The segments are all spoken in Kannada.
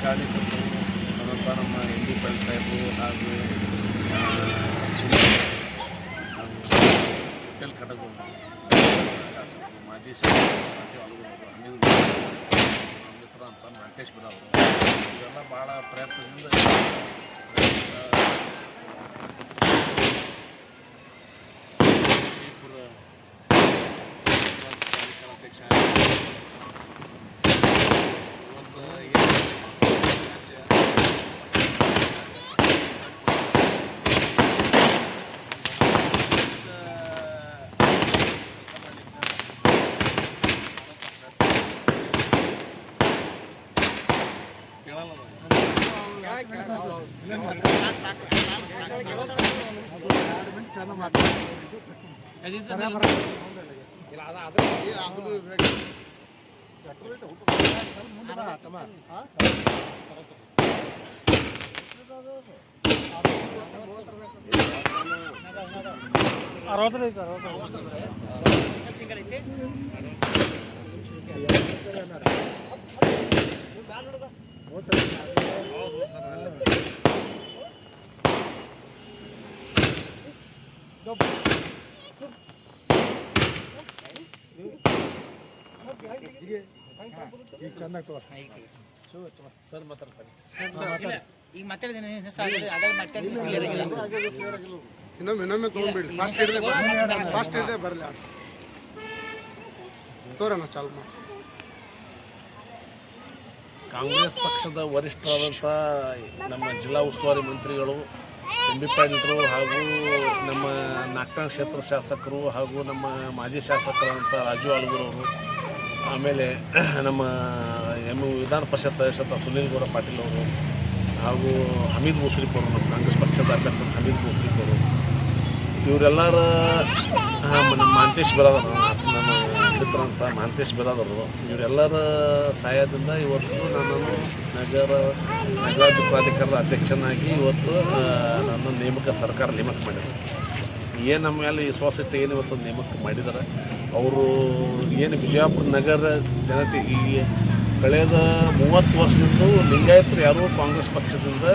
ಕಾರ್ಯಕರ್ತರು ಅದರಂಥ ನಮ್ಮ ಎಂ ಬಿ ಪಾಟೀಲ್ ಸಾಹೇಬರು ಹಾಗೂ ಹೋಟೆಲ್ ಕಡಗು ಶಾಸಕರು ಮಾಜಿ ಶಾಸಕರು ಹಮೀದ್ ಮಿತ್ರ ಅಂತ ಮಾಂತೇಶ್ ಬಿಡವರು ಇವೆಲ್ಲ ಭಾಳ ಪ್ರಯತ್ನದಿಂದ ಅಧ್ಯಕ್ಷ ಸರ್ ಮಾತಾಡ್ತಾರೆ ಈಗ ಮಾತಾಡಿದ್ದೇನೆ ಇನ್ನೊಮ್ಮೆ ತೊಗೊಂಡ್ಬಿಡಿ ಫಾಸ್ಟ್ ಇದೆ ಬರಲಿ ತೋರೋಣ ಚಾಲು ಮಾಡಿ. ಕಾಂಗ್ರೆಸ್ ಪಕ್ಷದ ವರಿಷ್ಠರಾದಂಥ ನಮ್ಮ ಜಿಲ್ಲಾ ಉಸ್ತುವಾರಿ ಮಂತ್ರಿಗಳು ಎಂ ಬಿ ಪಾಟೀಲ್ರು ಹಾಗೂ ನಮ್ಮ ನಾಲ್ಕನೇ ಕ್ಷೇತ್ರ ಶಾಸಕರು ಹಾಗೂ ನಮ್ಮ ಮಾಜಿ ಶಾಸಕರಾದಂಥ ರಾಜು ಆಲೂರವರು, ಆಮೇಲೆ ನಮ್ಮ ವಿಧಾನ ಪರಿಷತ್ ಸದಸ್ಯರಾದ ಸುನೀಲ್ ಗೌಡ ಪಾಟೀಲ್ ಅವರು ಹಾಗೂ ಹಮೀದ್ ಮುಸ್ರಿಫ್ ಅವರು, ನಮ್ಮ ಕಾಂಗ್ರೆಸ್ ಪಕ್ಷದ ಅಭ್ಯರ್ಥಿ ಹಮೀದ್ ಮುಸ್ರಿಫ್ ಅವರು, ಇವರೆಲ್ಲರ ನಮ್ಮ ಮಾಂತೇಶ್ ಬಿರಾದರ್, ನಮ್ಮ ಮಿತ್ರ ಅಂತ ಮಾಂತೇಶ್ ಬಿರಾದರು, ಇವರೆಲ್ಲರ ಸಹಾಯದಿಂದ ಇವತ್ತು ನನ್ನನ್ನು ನಗರಾಭಿವೃದ್ಧಿ ಪ್ರಾಧಿಕಾರದ ಅಧ್ಯಕ್ಷನಾಗಿ ಇವತ್ತು ನನ್ನ ಸರ್ಕಾರ ನೇಮಕ ಮಾಡಿದೆ. ಏನು ನಮ್ಮ ಮೇಲೆ ವಿಶ್ವಾಸಕ್ಕೆ ಏನು ಇವತ್ತು ನೇಮಕ ಮಾಡಿದ್ದಾರೆ. ಅವರು ಏನು ವಿಜಯಪುರ ನಗರ ಜನತೆ ಈ ಕಳೆದ 30 ವರ್ಷದಿಂದ ಲಿಂಗಾಯತರು ಯಾರೂ ಕಾಂಗ್ರೆಸ್ ಪಕ್ಷದಿಂದ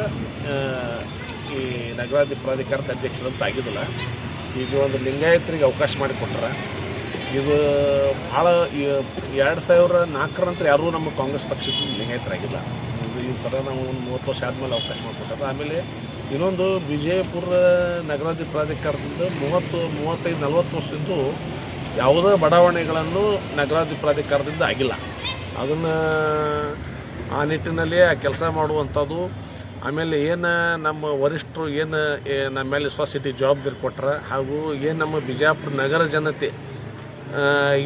ಈ ನಗರಾಭಿವೃದ್ಧಿ ಪ್ರಾಧಿಕಾರದ ಅಧ್ಯಕ್ಷರಂತ ಆಗಿದ್ದಿಲ್ಲ. ಈಗ ಒಂದು ಲಿಂಗಾಯತರಿಗೆ ಅವಕಾಶ ಮಾಡಿಕೊಟ್ರೆ ಇದು ಭಾಳ 2004 ನಂತರ ಯಾರೂ ನಮ್ಮ ಕಾಂಗ್ರೆಸ್ ಪಕ್ಷದಿಂದ ಲಿಂಗಾಯತರಾಗಿಲ್ಲ. ಈ ಸಲ ನಾವು ಒಂದು 30 ವರ್ಷ ಆದಮೇಲೆ ಅವಕಾಶ ಮಾಡಿಕೊಟ್ಟಾರೆ. ಆಮೇಲೆ ಇನ್ನೊಂದು ವಿಜಯಪುರ ನಗರಾಭಿವೃದ್ಧಿ ಪ್ರಾಧಿಕಾರದಿಂದ 35-40 ವರ್ಷದಿಂದ ಯಾವುದೇ ಬಡಾವಣೆಗಳನ್ನು ನಗರಾಭಿವೃದ್ಧಿ ಪ್ರಾಧಿಕಾರದಿಂದ ಆಗಿಲ್ಲ. ಅದನ್ನು ಆ ನಿಟ್ಟಿನಲ್ಲಿ ಆ ಕೆಲಸ ಮಾಡುವಂಥದ್ದು. ಆಮೇಲೆ ಏನು ನಮ್ಮ ವರಿಷ್ಠರು ಏನು ನಮ್ಮ ಮೇಲೆ ವಿಶ್ವಾಸಿಟಿ ಜವಾಬ್ದಾರಿ ಕೊಟ್ಟರೆ ಹಾಗೂ ಏನು ನಮ್ಮ ಬಿಜಾಪುರ ನಗರ ಜನತೆ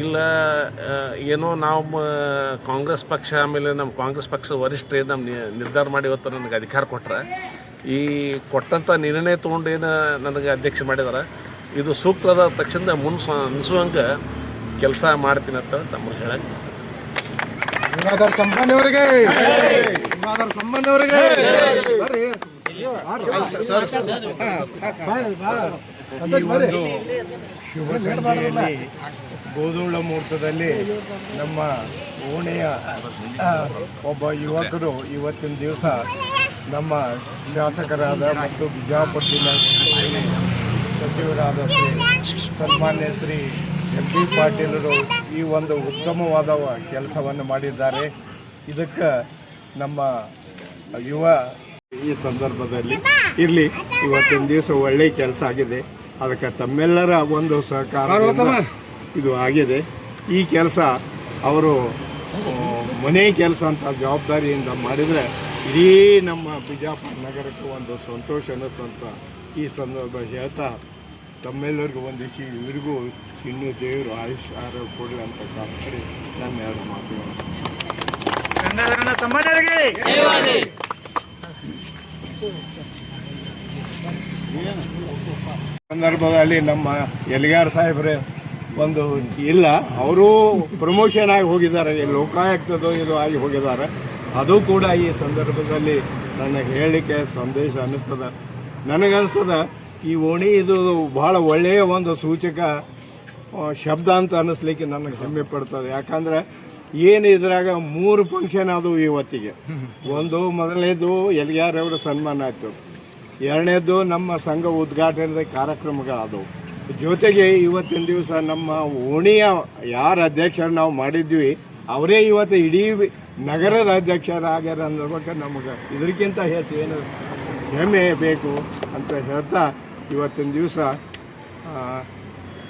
ಇಲ್ಲ ಏನೋ ನಾವು ಕಾಂಗ್ರೆಸ್ ಪಕ್ಷ ಆಮೇಲೆ ನಮ್ಮ ಕಾಂಗ್ರೆಸ್ ಪಕ್ಷದ ವರಿಷ್ಠರು ಏನು ನಮ್ಮ ನಿರ್ಧಾರ ಮಾಡಿ ಇವತ್ತು ನನಗೆ ಅಧಿಕಾರ ಕೊಟ್ಟರೆ ಈ ಕೊಟ್ಟಂಥ ನಿರ್ಣಯ ತೊಗೊಂಡು ಏನು ನನಗೆ ಅಧ್ಯಕ್ಷ ಮಾಡಿದಾರೆ ಇದು ಸೂಕ್ತದ ತಕ್ಷಣ ಮುನ್ಸುವಂಗೆ ಕೆಲಸ ಮಾಡ್ತೀನಿ ಅಂತ ತಮ್ಮ ಹೇಳಕ್ಕೆ ಶುಭ ಸಂಖ್ಯೆಯಲ್ಲಿ ಗೋಧೂಳ ಮುಹೂರ್ತದಲ್ಲಿ ನಮ್ಮ ಓಣೆಯ ಒಬ್ಬ ಯುವಕರು ಇವತ್ತಿನ ದಿವಸ ನಮ್ಮ ಶಾಸಕರಾದ ಮತ್ತು ಬಿಜಾಪುರ ಜಿಲ್ಲಾ ಸಚಿವರಾದ ಸನ್ಮಾನ್ಯ ಶ್ರೀ ಎಂ ಬಿ ಪಾಟೀಲರು ಈ ಒಂದು ಉತ್ತಮವಾದ ಕೆಲಸವನ್ನು ಮಾಡಿದ್ದಾರೆ. ಇದಕ್ಕೆ ನಮ್ಮ ಯುವ ಈ ಸಂದರ್ಭದಲ್ಲಿ ಇರಲಿ, ಇವತ್ತಿನ ದಿವಸ ಒಳ್ಳೆಯ ಕೆಲಸ ಆಗಿದೆ. ಅದಕ್ಕೆ ತಮ್ಮೆಲ್ಲರ ಒಂದು ಸಹಕಾರ ಇದು ಆಗಿದೆ. ಈ ಕೆಲಸ ಅವರು ಮನೆ ಕೆಲಸ ಅಂತ ಜವಾಬ್ದಾರಿಯಿಂದ ಮಾಡಿದರೆ ಇಡೀ ನಮ್ಮ ಬಿಜಾಪುರ ನಗರಕ್ಕೆ ಒಂದು ಸಂತೋಷ ಅನ್ನುತ್ತಂತ ಈ ಸಂದರ್ಭ ಹೇಳ್ತಾ ತಮ್ಮೆಲ್ಲರಿಗೂ ಒಂದಿಷ್ಟು ಇವರಿಗೂ ಇನ್ನೂ ದೇವರು ಆಯುಷ್ ಆರೋಗ್ಯ ಕೊಡಲಿ ಅಂತ ಕಾಪಾಡಿ ನನ್ನ ಎರಡು ಮಾತುಗಳು. ಸಂದರ್ಭದಲ್ಲಿ ನಮ್ಮ ಎಲಿಗಾರ್ ಸಾಹೇಬ್ರೆ ಒಂದು ಇಲ್ಲ, ಅವರು ಪ್ರಮೋಷನ್ ಆಗಿ ಹೋಗಿದ್ದಾರೆ, ಲೋಕಾಯುಕ್ತದೋ ಇದು ಆಗಿ ಹೋಗಿದ್ದಾರೆ. ಅದು ಕೂಡ ಈ ಸಂದರ್ಭದಲ್ಲಿ ನನ್ನ ಹೇಳಲಿಕ್ಕೆ ಸಂದೇಶ ಅನ್ನಿಸ್ತದೆ. ನನಗನ್ನಿಸ್ತದೆ ಈ ಓಣಿ ಇದು ಭಾಳ ಒಳ್ಳೆಯ ಒಂದು ಸೂಚಕ ಶಬ್ದ ಅಂತ ಅನ್ನಿಸ್ಲಿಕ್ಕೆ ನನಗೆ ಹೆಮ್ಮೆ ಪಡ್ತದೆ. ಯಾಕಂದರೆ ಏನು ಇದ್ರಾಗ 3 ಫಂಕ್ಷನ್ ಆದವು ಇವತ್ತಿಗೆ. ಒಂದು ಮೊದಲನೇದು ಎಲ್ಗ್ಯಾರವರ ಸನ್ಮಾನ ಆಯಿತು, ಎರಡನೇದು ನಮ್ಮ ಸಂಘ ಉದ್ಘಾಟನೆ ಕಾರ್ಯಕ್ರಮಗಳಾದವು. ಜೊತೆಗೆ ಇವತ್ತಿನ ದಿವಸ ನಮ್ಮ ಓಣಿಯ ಯಾರು ಅಧ್ಯಕ್ಷರು ನಾವು ಮಾಡಿದ್ವಿ ಅವರೇ ಇವತ್ತು ಇಡೀ ನಗರದ ಅಧ್ಯಕ್ಷರಾಗ್ಯಾರ ಅನ್ನೋವಾಗ ನಮಗೆ ಇದಕ್ಕಿಂತ ಹೆಚ್ಚು ಏನು ಹೆಮ್ಮೆ ಬೇಕು ಅಂತ ಹೇಳ್ತಾ ಇವತ್ತಿನ ದಿವಸ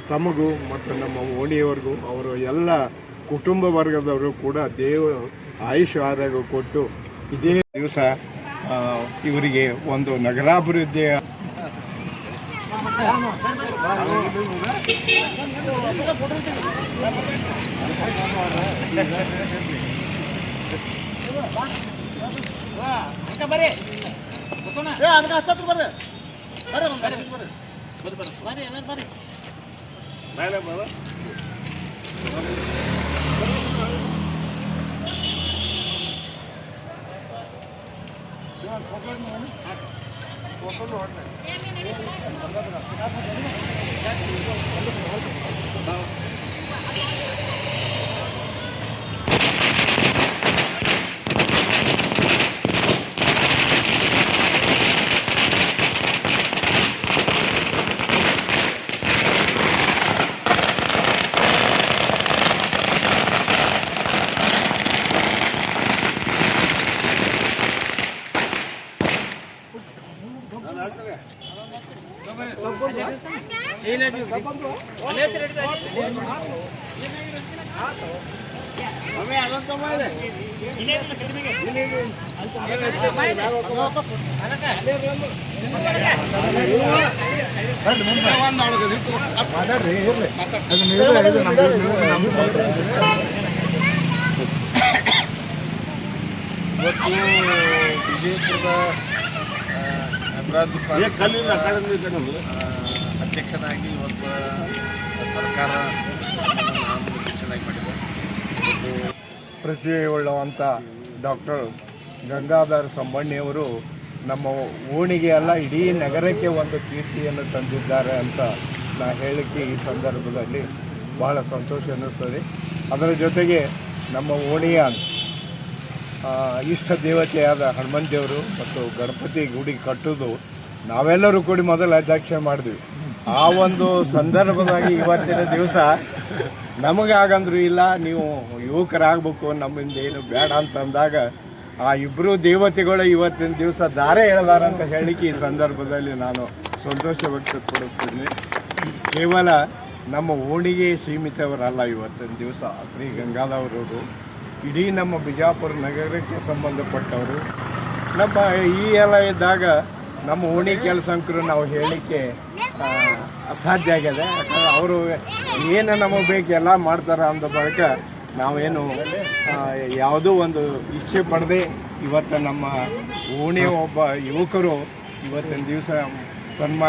ತಮಗೂ ಮತ್ತು ನಮ್ಮ ಓಣಿಯವರೆಗೂ ಅವರು ಎಲ್ಲ ಕುಟುಂಬ ವರ್ಗದವರು ಕೂಡ ಆಯುಷ್ಯ ಆರೋಗ್ಯ ಕೊಟ್ಟು ಇದೇ ದಿವಸ ಇವರಿಗೆ ಒಂದು ನಗರಾಭಿವೃದ್ಧಿಯ ಇವತ್ತು ವಿಜಯಪುರದ ಅಭಿವೃದ್ಧಿ ಅಧ್ಯಕ್ಷನಾಗಿ ಇವತ್ತು ಸರ್ಕಾರ ಅಧ್ಯಕ್ಷನಾಗಿ ಮಾಡಿದೆ. ಪ್ರತಿಭೆಯುಳ್ಳವಂಥ ಡಾಕ್ಟರ್ ಗಂಗಾಧರ ಸಂಬಣ್ಣಿಯವರು ನಮ್ಮ ಓಣಿಗೆ ಅಲ್ಲ ಇಡೀ ನಗರಕ್ಕೆ ಒಂದು ಕೀರ್ತಿಯನ್ನು ತಂದಿದ್ದಾರೆ ಅಂತ ನಾ ಹೇಳಲಿಕ್ಕೆ ಈ ಸಂದರ್ಭದಲ್ಲಿ ಬಹಳ ಸಂತೋಷ ಅನ್ನಿಸ್ತದೆ. ಅದರ ಜೊತೆಗೆ ನಮ್ಮ ಓಣಿಯ ಇಷ್ಟ ದೇವತೆಯಾದ ಹನುಮಂತ ದೇವರು ಮತ್ತು ಗಣಪತಿ ಗುಡಿ ಕಟ್ಟೋದು ನಾವೆಲ್ಲರೂ ಕೂಡಿ ಮೊದಲು ಅಧ್ಯಕ್ಷ ಮಾಡಿದ್ವಿ. ಆ ಒಂದು ಸಂದರ್ಭದಾಗಿ ಇವತ್ತಿನ ದಿವಸ ನಮಗಾಗಂದ್ರು ಇಲ್ಲ, ನೀವು ಯುವಕರಾಗಬೇಕು, ನಮ್ಮಿಂದ ಏನು ಬೇಡ ಅಂತಂದಾಗ ಆ ಇಬ್ಬರು ದೇವತೆಗಳು ಇವತ್ತಿನ ದಿವಸ ದಾರೆ ಎಳೆದಾರಂತ ಹೇಳಲಿಕ್ಕೆ ಈ ಸಂದರ್ಭದಲ್ಲಿ ನಾನು ಸಂತೋಷ ವ್ಯಕ್ತಪಡಿಸ್ತೀನಿ. ಕೇವಲ ನಮ್ಮ ಓಣಿಗೆ ಸೀಮಿತವರಲ್ಲ ಇವತ್ತಿನ ದಿವಸ ಶ್ರೀ ಗಂಗಾಧರವರು, ಇಡೀ ನಮ್ಮ ಬಿಜಾಪುರ ನಗರಕ್ಕೆ ಸಂಬಂಧಪಟ್ಟವರು. ನಮ್ಮ ಈ ಎಲ್ಲ ಇದ್ದಾಗ ನಮ್ಮ ಓಣಿ ಕೆಲಸಂಕರು ನಾವು ಹೇಳಲಿಕ್ಕೆ ಅಸಾಧ್ಯ ಆಗಿದೆ. ಯಾಕಂದ್ರೆ ಅವರು ಏನು ನಮಗೆ ಬೇಕು ಎಲ್ಲ ಮಾಡ್ತಾರೆ ಅಂದ ಬಳಿಕ ನಾವೇನು ಯಾವುದೋ ಒಂದು ಇಚ್ಛೆ ಪಡದೆ ಇವತ್ತು ನಮ್ಮ ಓಣಿಯ ಒಬ್ಬ ಯುವಕರು ಇವತ್ತಿನ ದಿವಸ ಸನ್ಮಾನ